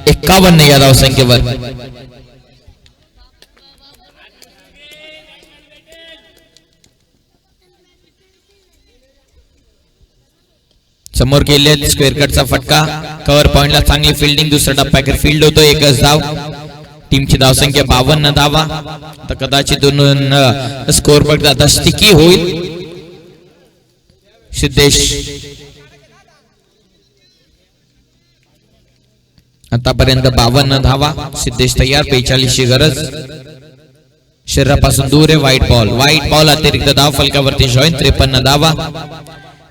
A: 51 या धावसंख्येवर. समोर केले स्क्वेअर कटचा फटका. कव्हर पॉइंटला चांगली फिल्डिंग. दुसरा टप्प्यावर फील्ड होतो. एकच धाव. टीमची धावसंख्या 52 धावा. तर कदाचित स्कोर बोर्ड आता स्टिकी होईल. सिद्धेश आतापर्यंत 52 धावा. सिद्धेश तयार. 45 ची गरज. शरीरापासून दूर आहे. व्हाईट बॉल अतिरिक्त धाव फलकावरती जॉईन. 53 धावा.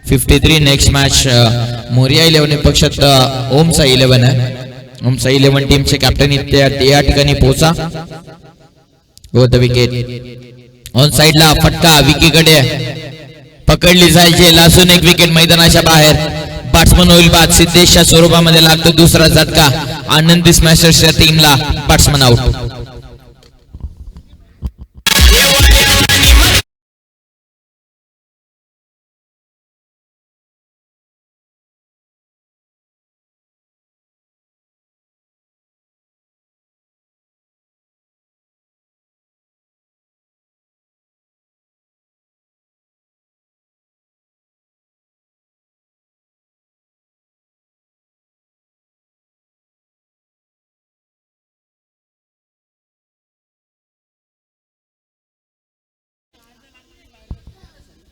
A: 53. नेक्स्ट मॅच मोरिया 11 पक्षात ओमचा 11 आहे. ओमचा 11 टीमचे कॅप्टन या ठिकाणी पोहोचा. The wicket. ऑन साइडला फटका विकीकडे. पकडली जायचे. लासून एक विकेट मैदानाच्या बाहेर. बॅट्समन होईल बाद. सिद्धेशच्या स्वरूपामध्ये लागतो दुसरा झटका. आनंदी स्मॅशर्सच्या टीमला बॅट्समन आउट.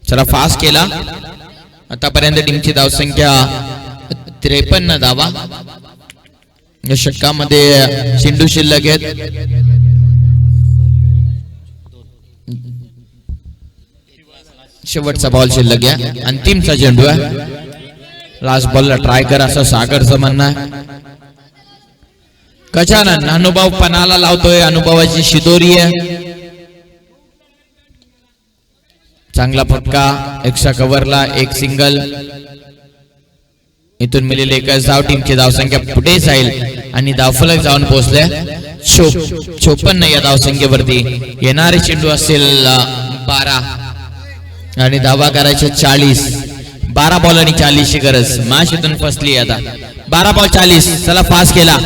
A: चला फास्ट केला. आतापर्यंत टीमची धावसंख्या 53 धावा. या षटकामध्ये चेंडू शिल्लक आहेत. शेवटचा बॉल शिल्लक आहे. अंतिमचा चेंडू आहे. लास्ट बॉलला ट्राय करा असं सागरचं म्हणणं आहे. गजानन अनुभव पणाला लावतोय. अनुभवाची शिदोरी आहे. चांगला फटका. एक्स्ट्रा कव्हरला एक सिंगल. इथून मिळेल एकच धाव. टीमची धावसंख्या पुढे जाईल आणि धावफलक जाऊन पोहोचले 54 या धावसंख्येवरती. येणारे चेंडू असेल 12 आणि धावा करायचे 40. 12 बॉल आणि 40 ची गरज. मॅच इथून फसली आता. 12 बॉल 40. चला फास्ट केला.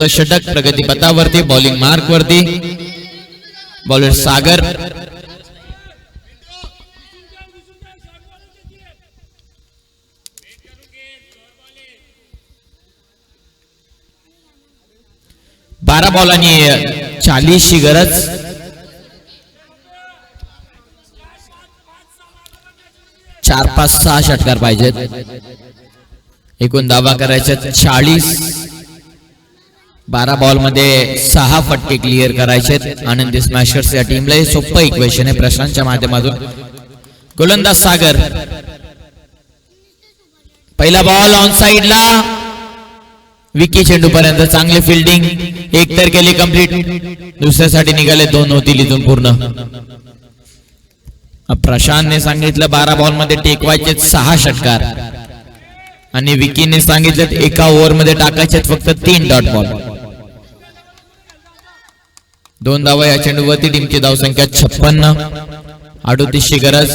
A: षटक प्रगतीपथावरती बॉलिंग मार्क वरती बॉलर सागर. बारा बॉल आणि 40 ची गरज. चार 5-6 षटकार पाहिजेत. एकूण धावा करायचे 40. 12 बॉल मध्ये 6 फटके क्लिअर करायचे. आनंदी स्मॅशर्स या टीमला हे सोपं इक्वेशन आहे प्रशांतच्या माध्यमातून. गोलंदाज सागर. पहिला बॉल ऑन साइडला. विकी चेंडू पर्यंत चांगले फिल्डिंग. एक तर केली कंप्लीट. दुसऱ्यासाठी निघाले 2 होतील इथून पूर्ण. प्रशांतने सांगितलं 12 बॉल मध्ये टेकवायचे 6 षटकार आणि विकीने सांगितलं एका ओव्हर मध्ये टाकायचे फक्त 3 डॉट बॉल. 2 धावा या चेंडूवरती. टीमची धावसंख्या 56. 38 ची गरज.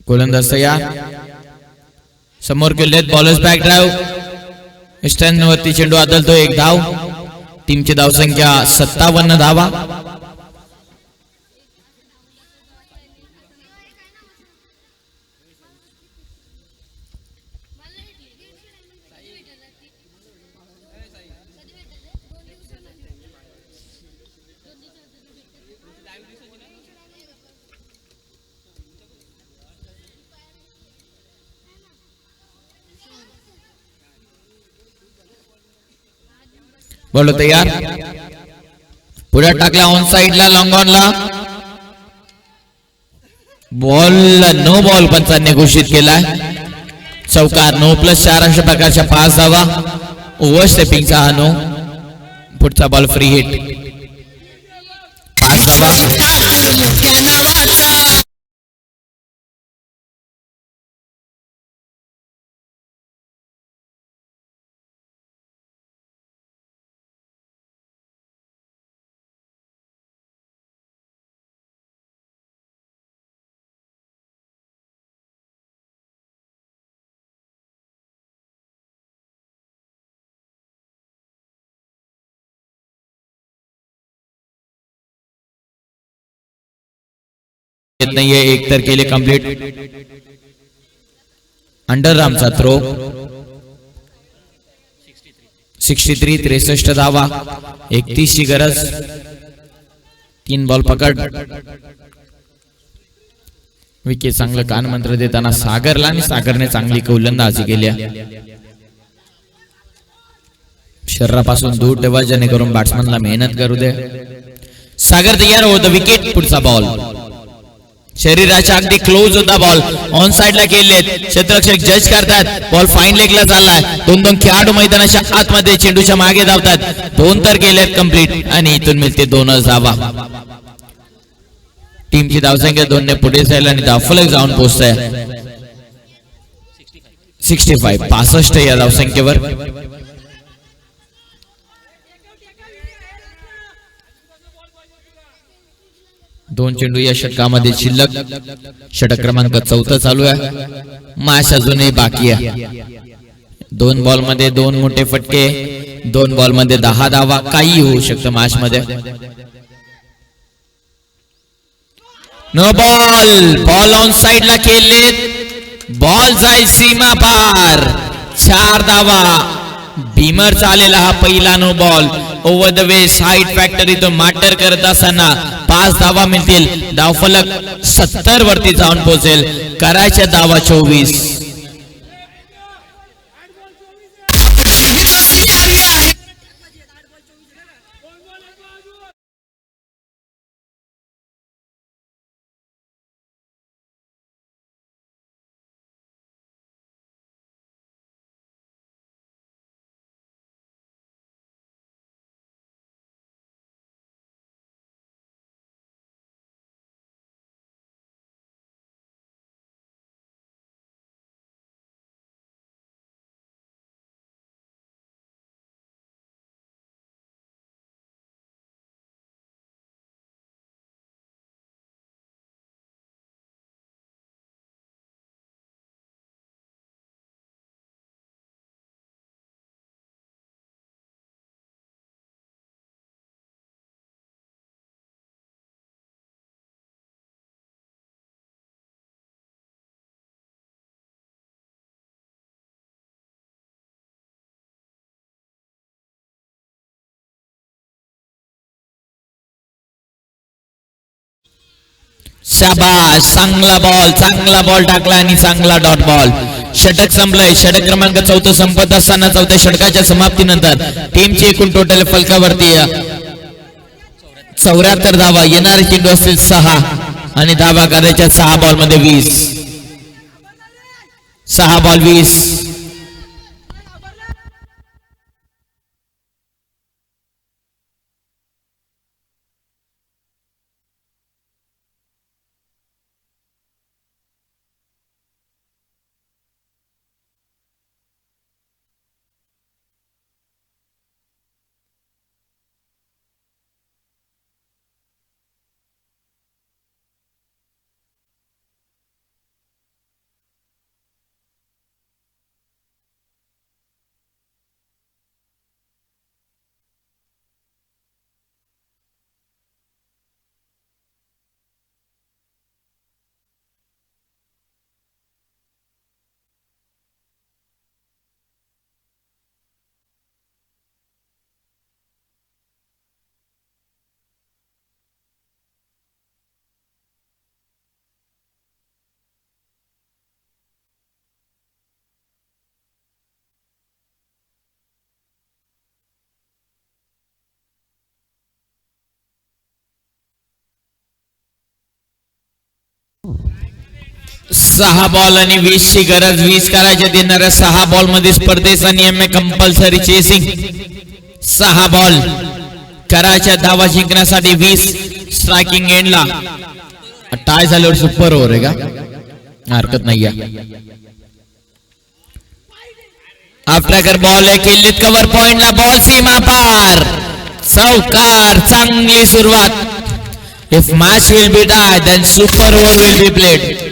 A: गोलंदाज तयार. समोर केलेत बॉलर्स बॅक ड्राईव्ह. स्टॅन वरती चेंडू आदलतो. 1 धाव. टीमची धावसंख्या 57 धावा. बॉल तयार. पुढे टाकला ऑन साइडला लॉंग ऑनला. बॉल नो बॉल पंचांनी घोषित केलाय. चौकार. 9+4 अशा प्रकारच्या 5 धावा. ओव्हर स्टेपिंगचा हा नो. पुढचा बॉल फ्री हिट. 5 धावा. नाहीये. एक तर केले कंप्लीट. अंडर रामचा थ्रो. 63. 63 धावा. 31 ची गरज. 3 बॉल पकड. विकेट चांगलं कानमंत्र देताना सागरला आणि सागरने चांगली गोलंदाजी केली. शरीरापासून दूर ठेवा जेणेकरून बॅट्समनला मेहनत करू दे. सागर तयार होतं. विकेट. पुढचा बॉल शरीराच्या अगदी क्लोज होता बॉल. ऑन साइडला केलेत. क्षेत्ररक्षक जज करतात. बॉल फाईन लेगला चाललाय. 2 खेळाडू मैदानाच्या आतमध्ये चेंडूच्या मागे धावतात. 2 तर केलेत कंप्लीट आणि इथून मिळते 2 धावा. टीमची धावसंख्या 2 ने पुढे जाईल आणि धावफलक जाऊन पोहोचतंय 65. 65 या धावसंख्येवर. दोन चेंडू या षटकामध्ये शिल्लक. षटक क्रमांक 4 चालू आहे. मॅच अजूनही बाकी आहे. 2 बॉल मध्ये 2 मोठे फटके. 2 बॉल मध्ये 10 धावा. काही होऊ शकतं मॅच मध्ये. No ball. बॉल ऑन साइडला केलेत. बॉल जाईल सीमा पार. 4 धावा. भीमर आलेला हा पहिला no ball. Over the waist height factory तो माटर करत असताना 5 धावा मिळतील. धावफलक 70 वरती जाऊन पोहोचेल. करायच्या धावा 24. शाबाश, चांगला बॉल टाकला आणि चांगला डॉट बॉल. षटक संपलंय. षटक क्रमांक 14 संपत असताना चौथ्या षटकाच्या समाप्तीनंतर टीमची एकूण टोटल फलकावरती 74 धावा. येणारे चेंडू असतील 6 आणि धावा करायच्या 6 बॉल मध्ये 20. 6 बॉल 20. सहा बॉल आणि 20 ची गरज. 20 करायच्या देणाऱ्या 6 बॉल मध्ये स्पर्धेचा नियम आहे कंपल्सरी चेसिंग. 6 बॉल करायच्या धावा जिंकण्यासाठी 20. स्ट्रायकिंग एंडला टाय झाल्यावर सुपर ओव्हर आहे का? हरकत नाही. आफ्टर बॉल आहे. किल्लीत कव्हर पॉइंटला बॉल सीमा पार. चौकार. चांगली सुरुवात. If match will be tied, then super over will be played.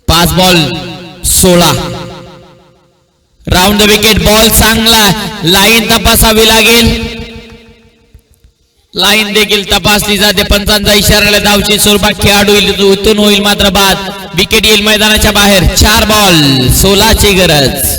A: पाच ball 16. Round the wicket. Ball चांगला. लाईन तपासावी लागेल. लाईन देखील तपासली जाते. पंचांचा इशारा. धावची स्वरूपात खेळाडू उतरून होईल मात्र बाद. विकेट येईल मैदानाच्या बाहेर. 4 बॉल 16 ची गरज.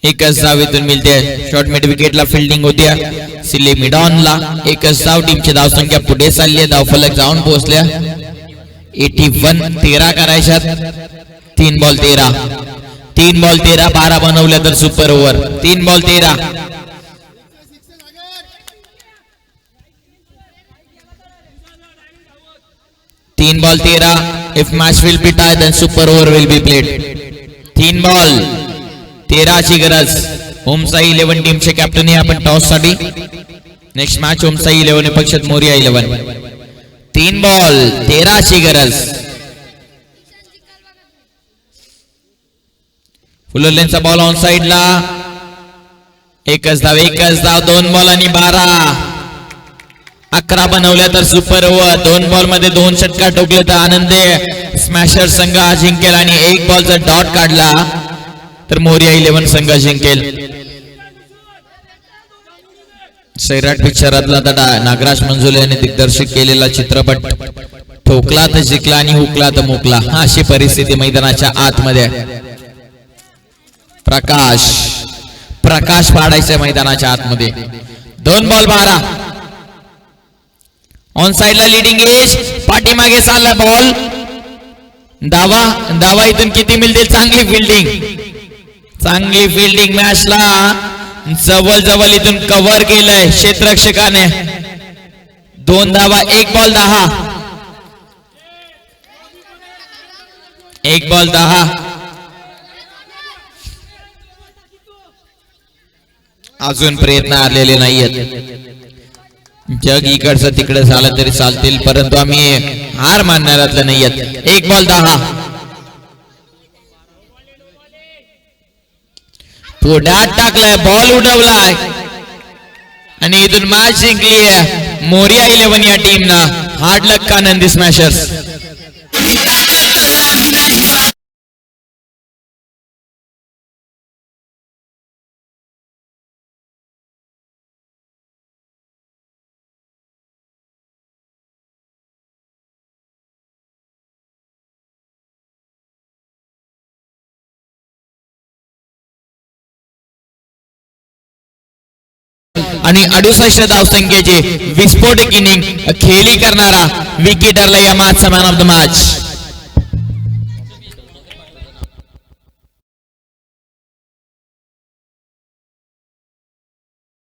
A: एकच धाव इथून मिळते. शॉर्ट मिड विकेटला फिल्डिंग होत्या सिले मिडॉनला. एकच धाव. टीमची धावसंख्या पुढे चालली आहे. धावफलक जाऊन पोहोचल्या 81. 13 करायच्यात. 3 बॉल 13. 3 बॉल 13. 12 बनवल्या तर super over. 3 ball 13. 3 ball 13. If match will be tied, then super over will be played. 3 ball 13 ची गरज. होमसाई 11 टीमचे कॅप्टन आहे आपण टॉस साठी. नेक्स्ट मॅच होमसाई 11 पक्षात मोरिया 11. 3 बॉल 13 ची गरज. फुलरलेनचा बॉल ऑन साइडला. एकच धाव. 2 बॉल आणि 12. 11 बनवल्या तर सुपर ओव्हर. 2 बॉल मध्ये 2 षटकार ठोकले तर आनंद स्मॅशर संघ जिंकेल आणि 1 बॉलचा डॉट काढला तर मोरिया 11 संघ जिंकेल. सैराट पिक्चरातला तडा नागराज मंजुले यांनी दिग्दर्शित केलेला चित्रपट. ठोकला तर जिंकला आणि हुकला तर मुकला. अशी परिस्थिती मैदानाच्या आतमध्ये. प्रकाश पाडायचे मैदानाच्या आतमध्ये. 2 बॉल 12. ऑन साइडला लीडिंग एज. पाठीमागे चालला बॉल. धावा इथून किती मिळतील. चांगली फिल्डिंग मॅचला जवळ इथून कव्हर केलंय क्षेत्ररक्षकाने. 2 धावा. 1 बॉल 10. 1 बॉल 10. अजून प्रयत्न आलेले नाहीयेत. जग इकडचं तिकडे झालं तरी चालतील परंतु आम्ही हार मानणाऱ्यातलं नाहीयेत. 1 बॉल 10. पुढ्यात टाकलाय. बॉल उडवलाय आणि इथून मॅच जिंकली आहे मोरिया 11 या टीमनं. हार्ड लक का नंदी स्मॅशर्स. आणि 68 धावसंख्येचे विस्फोटक इनिंग खेळी करणारा विकेटरला या मॅचचा मॅन ऑफ द मॅच.